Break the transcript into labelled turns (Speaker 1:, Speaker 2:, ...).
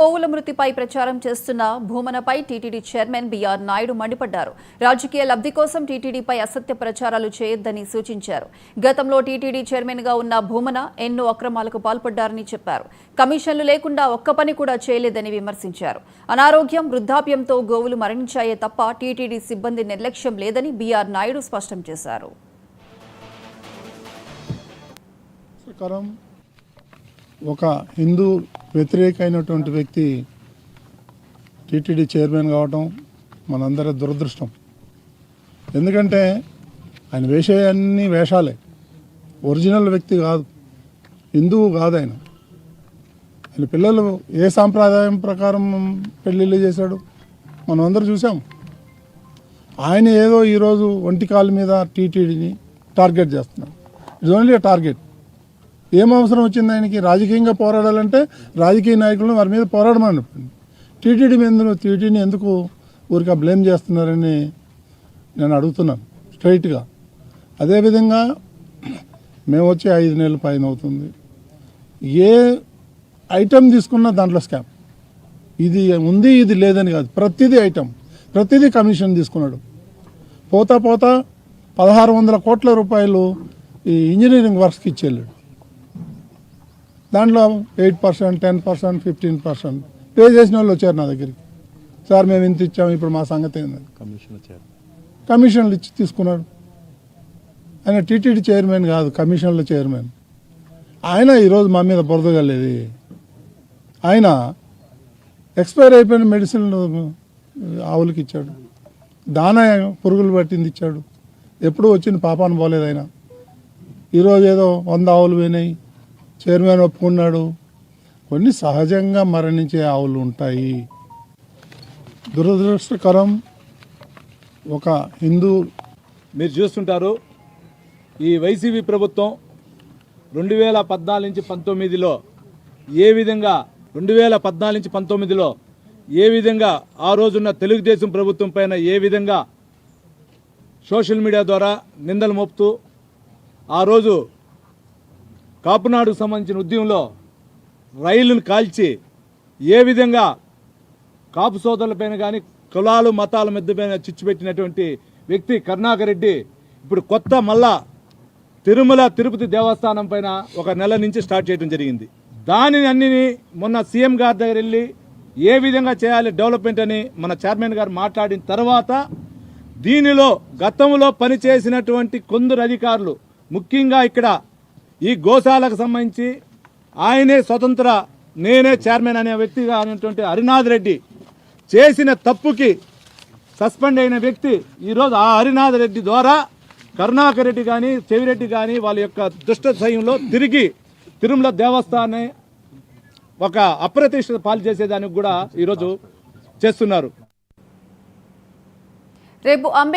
Speaker 1: గోవుల మృతిపై ప్రచారం చేస్తున్న భూమనపై టీటీడీ చైర్మన్ బీఆర్ నాయుడు మండిపడ్డారు. రాజకీయ లబ్ధి కోసం టీటీడీపై అసత్య ప్రచారాలు చేయొద్దని సూచించారు. గతంలో టీటీడీ చైర్మన్ గా ఉన్న భూమన ఎన్నో అక్రమాలకు పాల్పడ్డారని చెప్పారు. కమిషన్లు లేకుండా ఒక్క పని కూడా చేయలేదని విమర్శించారు. అనారోగ్యం, వృద్ధాప్యంతో గోవులు మరణించాయే తప్ప టీటీడీ సిబ్బంది నిర్లక్ష్యం లేదని బీఆర్ నాయుడు స్పష్టం చేశారు.
Speaker 2: ఒక హిందూ వ్యతిరేకమైనటువంటి వ్యక్తి టీటీడీ చైర్మన్ కావటం మనందరి దురదృష్టం. ఎందుకంటే ఆయన వేసే అన్ని వేషాలే, ఒరిజినల్ వ్యక్తి కాదు, హిందువు కాదు. ఆయన పిల్లలు ఏ సాంప్రదాయం ప్రకారం పెళ్ళిళ్ళు చేశాడు మనం అందరూ చూసాం. ఆయన ఏదో ఈరోజు ఒంటి కాలు మీద టీటీడీని టార్గెట్ చేస్తున్నాడు. It's only a target. ఏం అవసరం వచ్చింది ఆయనకి? రాజకీయంగా పోరాడాలంటే రాజకీయ నాయకులను వారి మీద పోరాడమని టీటీడీని ఎందుకు ఊరికే బ్లేమ్ చేస్తున్నారని నేను అడుగుతున్నాను స్ట్రైట్గా. అదేవిధంగా మేము వచ్చి 5 నెలల పైన అవుతుంది. ఏ ఐటెం తీసుకున్నా దాంట్లో స్కామ్. ఇది ఉంది ఇది లేదని కాదు, ప్రతిదీ ఐటెం, ప్రతిదీ కమిషన్ తీసుకున్నాడు. పోతా 1600 కోట్ల రూపాయలు ఈ ఇంజనీరింగ్ వర్క్స్కి ఇచ్చేళ్ళాడు. దాంట్లో 8%, 10%, 15% పే చేసిన వాళ్ళు వచ్చారు నా దగ్గరికి. సార్ మేము ఇంత ఇచ్చాము, ఇప్పుడు మా సంగతి ఏంటంటే కమిషన్లు ఇచ్చి తీసుకున్నాడు. ఆయన టీటీడీ చైర్మన్ కాదు, కమిషన్ల చైర్మన్. ఆయన ఈరోజు మా మీద బురదగలేదు. ఆయన ఎక్స్పైర్ అయిపోయిన మెడిసిన్ ఆవులకి ఇచ్చాడు, దానా పురుగులు పట్టింది ఇచ్చాడు. ఎప్పుడూ వచ్చింది పాపాన్ని పోలేదు ఆయన. ఈరోజు ఏదో 100 ఆవులు పోయినాయి, చైర్మన్ ఒప్పుకున్నాడు. కొన్ని సహజంగా మరణించే ఆవులు ఉంటాయి. దురదృష్టకరం. ఒక హిందూ
Speaker 3: మీరు చూస్తుంటారు, ఈ వైసీపీ ప్రభుత్వం 2014 నుంచి 19లో ఏ విధంగా 2014 నుంచి 19లో ఏ విధంగా ఆ రోజున్న తెలుగుదేశం ప్రభుత్వం పైన ఏ విధంగా సోషల్ మీడియా ద్వారా నిందలు మోపుతూ ఆ రోజు కాపునాడుకు సంబంధించిన ఉద్యమంలో రైలును కాల్చి ఏ విధంగా కాపు సోదరులపైన కానీ కులాలు మతాల మధ్య పైన చిచ్చు పెట్టినటువంటి వ్యక్తి కరుణాకర్ రెడ్డి ఇప్పుడు కొత్త మళ్ళా తిరుమల తిరుపతి దేవస్థానం పైన 1 నెల నుంచి స్టార్ట్ చేయడం జరిగింది. దానిని అన్నిని మొన్న సీఎం గారి దగ్గర వెళ్ళి ఏ విధంగా చేయాలి డెవలప్మెంట్ అని మన చైర్మన్ గారు మాట్లాడిన తర్వాత దీనిలో గతంలో పనిచేసినటువంటి కొందరు అధికారులు, ముఖ్యంగా ఇక్కడ ఈ గోశాలకు సంబంధించి ఆయనే స్వతంత్ర నేనే చైర్మన్ అనే వ్యక్తిగా అనేటువంటి హరినాథ్ రెడ్డి చేసిన తప్పుకి సస్పెండ్ అయిన వ్యక్తి ఈరోజు ఆ హరినాథ్ రెడ్డి ద్వారా కరుణాకర్ రెడ్డి కానీ చెవిరెడ్డి కానీ వాళ్ళ యొక్క దుష్ట సయంలో తిరిగి తిరుమల దేవస్థానాన్ని ఒక అప్రతిష్ట పాలు చేసేదానికి కూడా ఈరోజు చేస్తున్నారు.
Speaker 1: రేపు